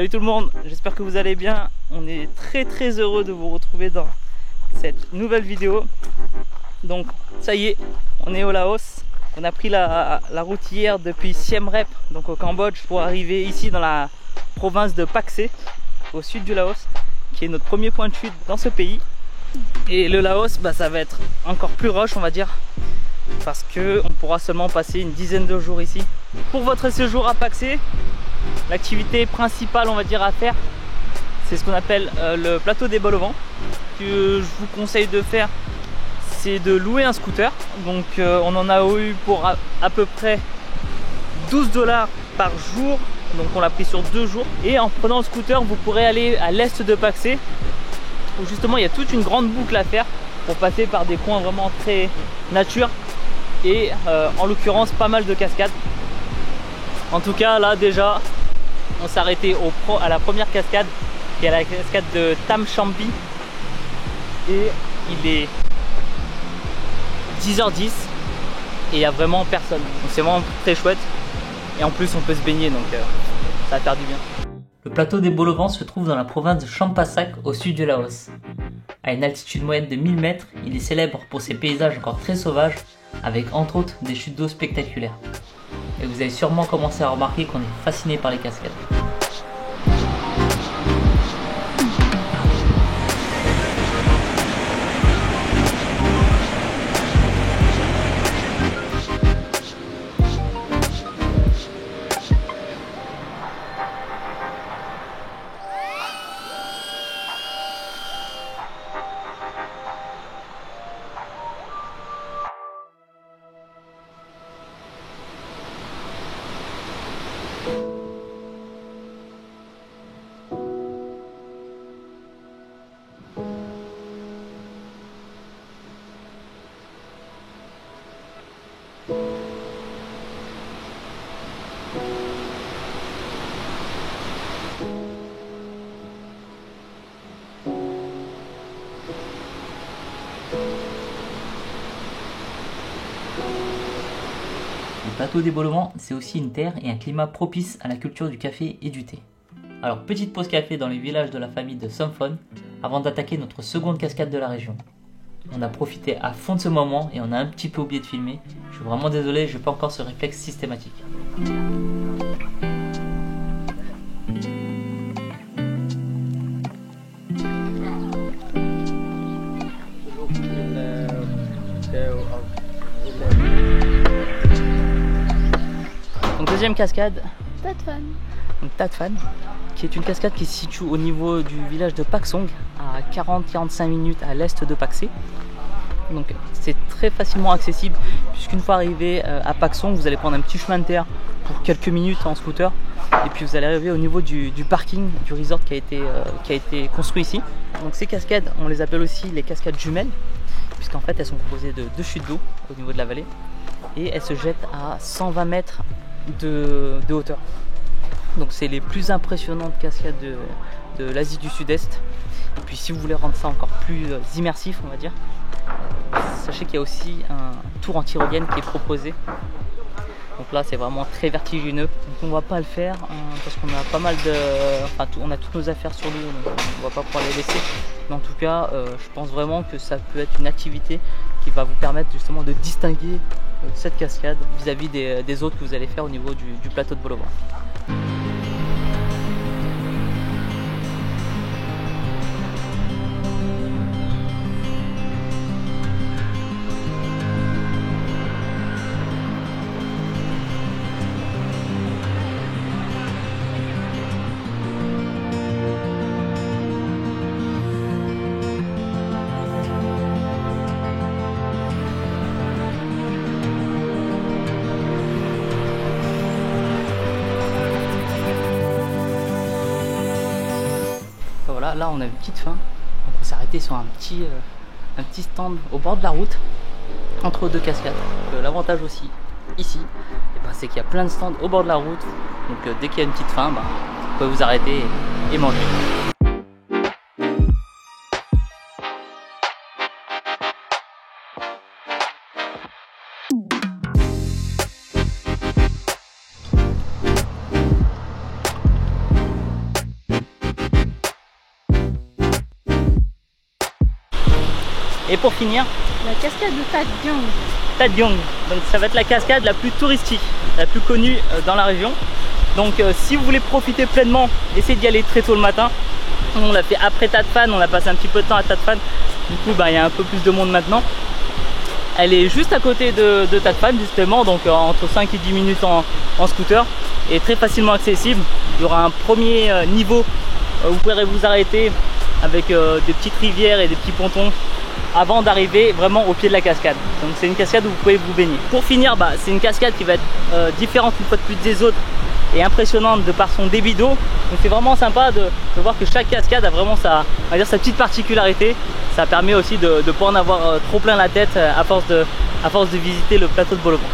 Salut tout le monde, j'espère que vous allez bien. On est très heureux de vous retrouver dans cette nouvelle vidéo. Donc ça y est, on est au Laos. On a pris la route hier depuis Siem Reap, donc au Cambodge, pour arriver ici dans la province de Pak Se, au sud du Laos, qui est notre premier point de chute dans ce pays. Et le Laos, ça va être encore plus rush, on va dire, parce qu'on pourra seulement passer une dizaine de jours ici. Pour votre séjour à Pak Se, l'activité principale, on va dire, à faire, c'est ce qu'on appelle le plateau des bols au vent. Ce que je vous conseille de faire, c'est de louer un scooter. Donc on en a eu pour à peu près 12 $ par jour. Donc on l'a pris sur 2 jours. Et en prenant le scooter, vous pourrez aller à l'est de Pak Se, où justement il y a toute une grande boucle à faire pour passer par des coins vraiment très nature. Et en l'occurrence pas mal de cascades. En tout cas là déjà on s'est arrêté à la première cascade, qui est la cascade de Tam Champi, et il est 10h10 et il n'y a vraiment personne, donc c'est vraiment très chouette. Et en plus on peut se baigner, donc ça va faire du bien. Le plateau des bols au vent se trouve dans la province de Champasak, au sud du Laos. À une altitude moyenne de 1000 mètres, il est célèbre pour ses paysages encore très sauvages, avec entre autres des chutes d'eau spectaculaires. Et vous avez sûrement commencé à remarquer qu'on est fasciné par les cascades. Le plateau des bols au vent, c'est aussi une terre et un climat propice à la culture du café et du thé. Alors petite pause café dans les villages de la famille de Somphone avant d'attaquer notre seconde cascade de la région. On a profité à fond de ce moment et on a un petit peu oublié de filmer. Je suis vraiment désolé, je n'ai pas encore ce réflexe systématique. Donc deuxième cascade, Tat Phan, qui est une cascade qui se situe au niveau du village de Pak Song, à 40-45 minutes à l'est de Pak Se. Donc c'est très facilement accessible, puisqu'une fois arrivé à Pak Song, vous allez prendre un petit chemin de terre pour quelques minutes en scooter, et puis vous allez arriver au niveau du parking du resort qui a été construit ici. Donc ces cascades, on les appelle aussi les cascades jumelles, puisqu'en fait elles sont composées de 2 chutes d'eau au niveau de la vallée, et elles se jettent à 120 mètres de hauteur. Donc c'est les plus impressionnantes cascades de l'Asie du Sud-Est. Et puis si vous voulez rendre ça encore plus immersif, on va dire, sachez qu'il y a aussi un tour en tyrolienne qui est proposé. Donc là c'est vraiment très vertigineux. Donc on va pas le faire parce qu'on a pas mal de... Enfin on a toutes nos affaires sur nous, donc on va pas pouvoir les laisser. Mais en tout cas je pense vraiment que ça peut être une activité qui va vous permettre justement de distinguer cette cascade vis-à-vis des autres que vous allez faire au niveau du plateau de bols au vent. Voilà, là on a une petite faim, donc on s'est arrêté sur un petit stand au bord de la route entre 2 cascades. L'avantage aussi ici, c'est qu'il y a plein de stands au bord de la route, donc dès qu'il y a une petite faim, vous pouvez vous arrêter et manger. Et pour finir, la cascade de Tadyong. Tadyong, donc ça va être la cascade la plus touristique, la plus connue dans la région. Donc si vous voulez profiter pleinement, essayez d'y aller très tôt le matin. On l'a fait après Tat Phan, on a passé un petit peu de temps à Tat Phan. Du coup il y a un peu plus de monde maintenant. Elle est juste à côté de Tat Phan justement, donc entre 5 et 10 minutes en scooter, et très facilement accessible. Il y aura un premier niveau où vous pourrez vous arrêter avec des petites rivières et des petits pontons avant d'arriver vraiment au pied de la cascade. Donc c'est une cascade où vous pouvez vous baigner. Pour finir, c'est une cascade qui va être différente une fois de plus des autres et impressionnante de par son débit d'eau. Donc c'est vraiment sympa de voir que chaque cascade a vraiment sa petite particularité. Ça permet aussi de ne pas en avoir trop plein la tête à force de visiter le plateau de Bolovan.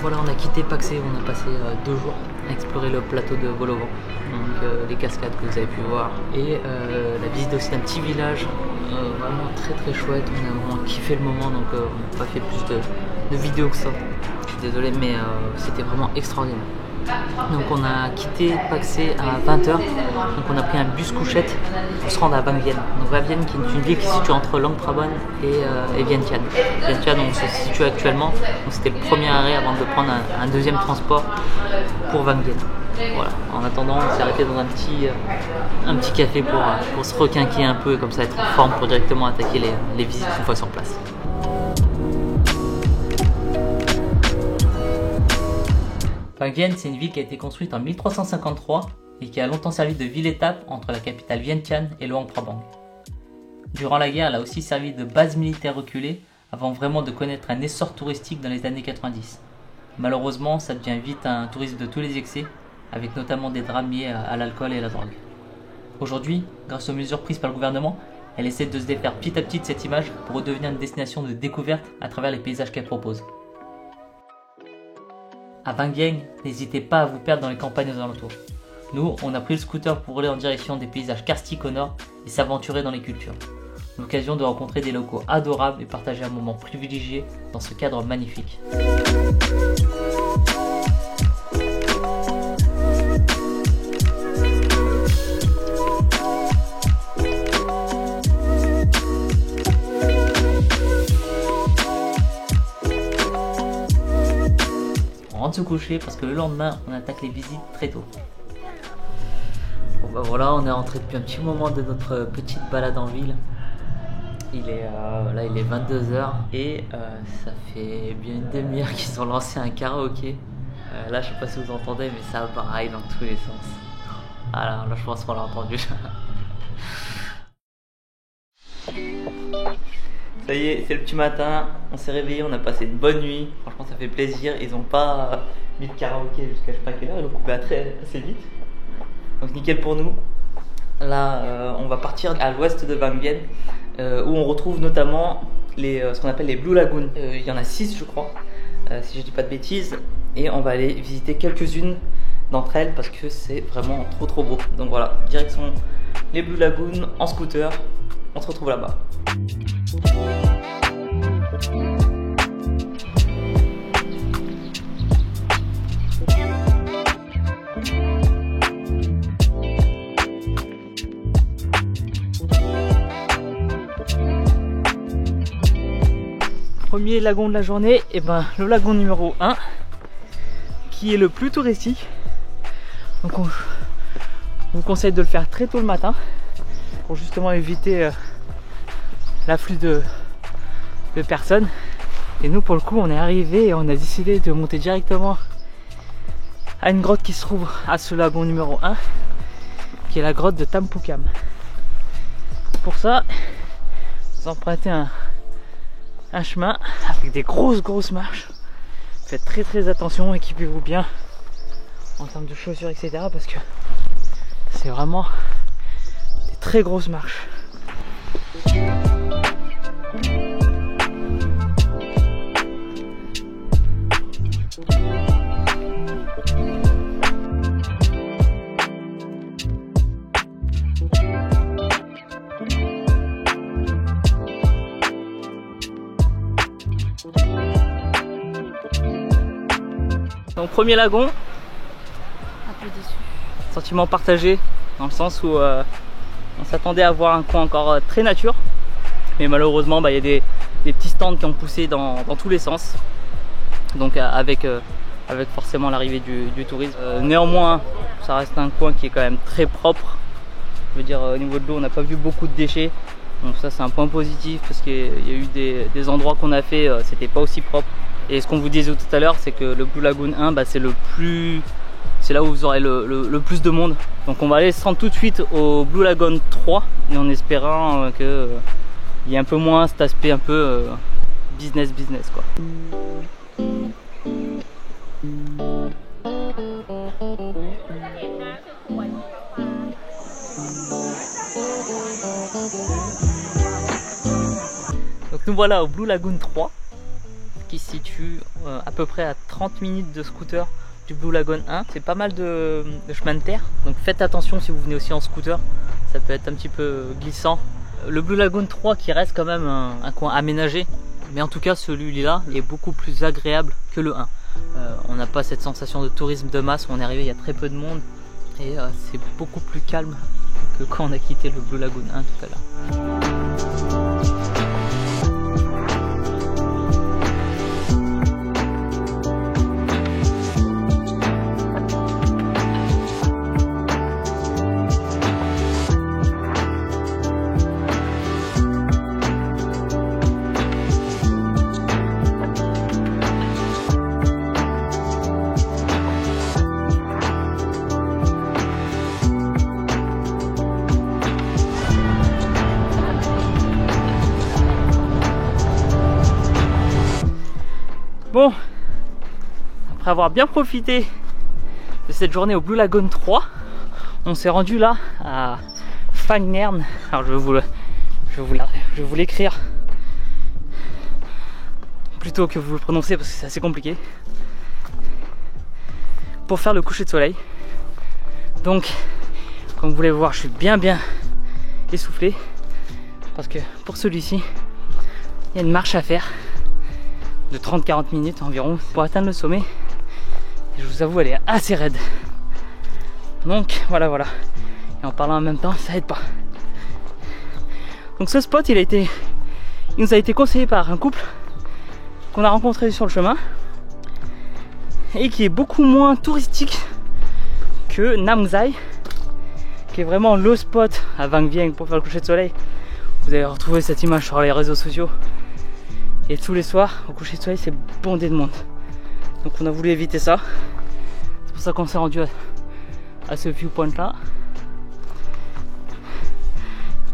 Voilà, on a quitté Pak-se, on a passé 2 jours à explorer le plateau de Bolovan, donc les cascades que vous avez pu voir, et la visite aussi d'un petit village vraiment très chouette. On a vraiment kiffé le moment, donc on n'a pas fait plus de vidéos que ça. Je suis désolé, mais c'était vraiment extraordinaire. Donc on a quitté Pak-se à 20 h, donc on a pris un bus couchette pour se rendre à Vang Vieng. Donc Vang Vieng qui est une ville qui se situe entre Luang Prabang et Vientiane. Vientiane on se situe actuellement, donc c'était le premier arrêt avant de prendre un deuxième transport pour Vang Vieng. Voilà. En attendant, on s'est arrêté dans un petit café pour se requinquer un peu et comme ça être en forme pour directement attaquer les visites une fois sur place. Vang Vieng, c'est une ville qui a été construite en 1353 et qui a longtemps servi de ville-étape entre la capitale Vientiane et Luang Prabang. Durant la guerre, elle a aussi servi de base militaire reculée avant vraiment de connaître un essor touristique dans les années 90. Malheureusement, ça devient vite un tourisme de tous les excès, avec notamment des drames liés à l'alcool et la drogue. Aujourd'hui, grâce aux mesures prises par le gouvernement, elle essaie de se défaire petit à petit de cette image pour redevenir une destination de découverte à travers les paysages qu'elle propose. À Vang Vieng, n'hésitez pas à vous perdre dans les campagnes aux alentours. Nous, on a pris le scooter pour rouler en direction des paysages karstiques au nord et s'aventurer dans les cultures. L'occasion de rencontrer des locaux adorables et partager un moment privilégié dans ce cadre magnifique. On rentre se coucher parce que le lendemain, on attaque les visites très tôt. Bon voilà, on est rentré depuis un petit moment de notre petite balade en ville. Il est 22 h et ça fait bien une demi-heure qu'ils ont lancé un karaoké. Là, je sais pas si vous entendez, mais ça braille dans tous les sens. Voilà, là je pense qu'on l'a entendu. Ça y est, c'est le petit matin, on s'est réveillé, on a passé une bonne nuit. Franchement, ça fait plaisir. Ils n'ont pas mis le karaoké jusqu'à je sais pas quelle heure, ils l'ont coupé assez vite. Donc nickel pour nous. Là, on va partir à l'ouest de Vang Vieng, où on retrouve notamment ce qu'on appelle les Blue Lagoons. Il y en a 6 je crois, si je dis pas de bêtises. Et on va aller visiter quelques-unes d'entre elles parce que c'est vraiment trop beau. Donc voilà, direction les Blue Lagoons en scooter. On se retrouve là-bas. Premier lagon de la journée, et le lagon numéro 1 qui est le plus touristique. Donc on vous conseille de le faire très tôt le matin pour justement éviter l'afflux de personnes. Et nous pour le coup on est arrivé et on a décidé de monter directement à une grotte qui se trouve à ce lagon numéro 1 qui est la grotte de Tampukam. Pour ça vous empruntez un chemin avec des grosses marches. Faites très attention, équipez-vous bien en termes de chaussures etc. parce que c'est vraiment des très grosses marches. Donc premier lagon, Un peu déçu. sentiment partagé dans le sens où on s'attendait à voir un coin encore très nature, mais malheureusement il y a des petits stands qui ont poussé dans tous les sens, donc avec forcément l'arrivée du tourisme. Néanmoins ça reste un coin qui est quand même très propre, je veux dire au niveau de l'eau on n'a pas vu beaucoup de déchets, donc ça c'est un point positif parce qu'il y a eu des endroits qu'on a fait, c'était pas aussi propre. Et ce qu'on vous disait tout à l'heure, c'est que le Blue Lagoon 1, c'est là où vous aurez le plus de monde. Donc on va aller se rendre tout de suite au Blue Lagoon 3, et en espérant qu'il y ait un peu moins cet aspect un peu business quoi. Donc nous voilà au Blue Lagoon 3. Qui se situe à peu près à 30 minutes de scooter du Blue Lagoon 1. C'est pas mal de chemin de terre, donc faites attention si vous venez aussi en scooter, ça peut être un petit peu glissant. Le Blue Lagoon 3 qui reste quand même un coin aménagé, mais en tout cas celui-là est beaucoup plus agréable que le 1. On n'a pas cette sensation de tourisme de masse où on est arrivé, il y a très peu de monde et c'est beaucoup plus calme que quand on a quitté le Blue Lagoon 1 tout à l'heure. Bon, après avoir bien profité de cette journée au Blue Lagoon 3, on s'est rendu là à Fagnern. Alors je vais vous l'écrire plutôt que vous le prononcez parce que c'est assez compliqué. Pour faire le coucher de soleil. Donc, comme vous pouvez voir, je suis bien essoufflé parce que pour celui-ci, il y a une marche à faire de 30-40 minutes environ pour atteindre le sommet. Et je vous avoue, elle est assez raide. Donc voilà. Et en parlant en même temps, ça aide pas. Donc ce spot, il nous a été conseillé par un couple qu'on a rencontré sur le chemin et qui est beaucoup moins touristique que Namzai, qui est vraiment le spot à Vang Vieng pour faire le coucher de soleil. Vous allez retrouver cette image sur les réseaux sociaux. Et tous les soirs, au coucher de soleil, c'est bondé de monde. Donc on a voulu éviter ça. C'est pour ça qu'on s'est rendu à ce viewpoint là.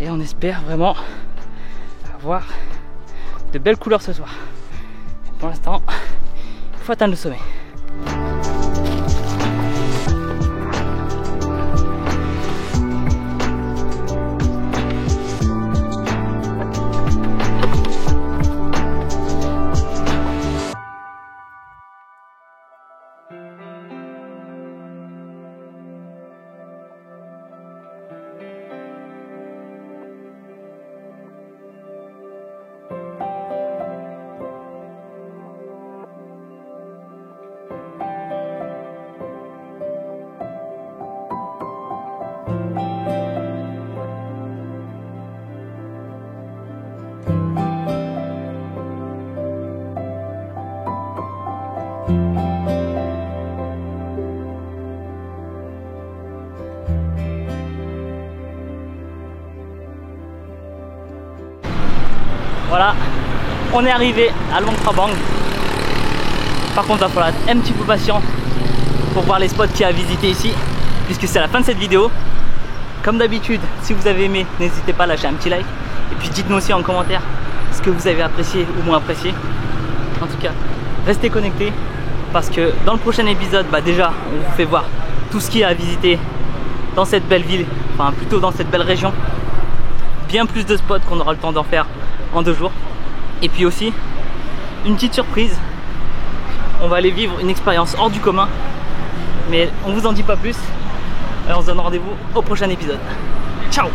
Et on espère vraiment avoir de belles couleurs ce soir. Et pour l'instant, il faut atteindre le sommet. Voilà, on est arrivé à Luang Prabang. Par contre, il va falloir être un petit peu patient pour voir les spots qu'il y a à visiter ici, puisque c'est la fin de cette vidéo. Comme d'habitude, si vous avez aimé, n'hésitez pas à lâcher un petit like. Et puis dites-nous aussi en commentaire ce que vous avez apprécié ou moins apprécié. En tout cas, restez connectés parce que dans le prochain épisode, déjà, on vous fait voir tout ce qu'il y a à visiter dans cette belle ville, enfin plutôt dans cette belle région. Bien plus de spots qu'on aura le temps d'en faire en 2 jours. Et puis aussi, une petite surprise. On va aller vivre une expérience hors du commun. Mais on vous en dit pas plus. Et on se donne rendez-vous au prochain épisode. Ciao!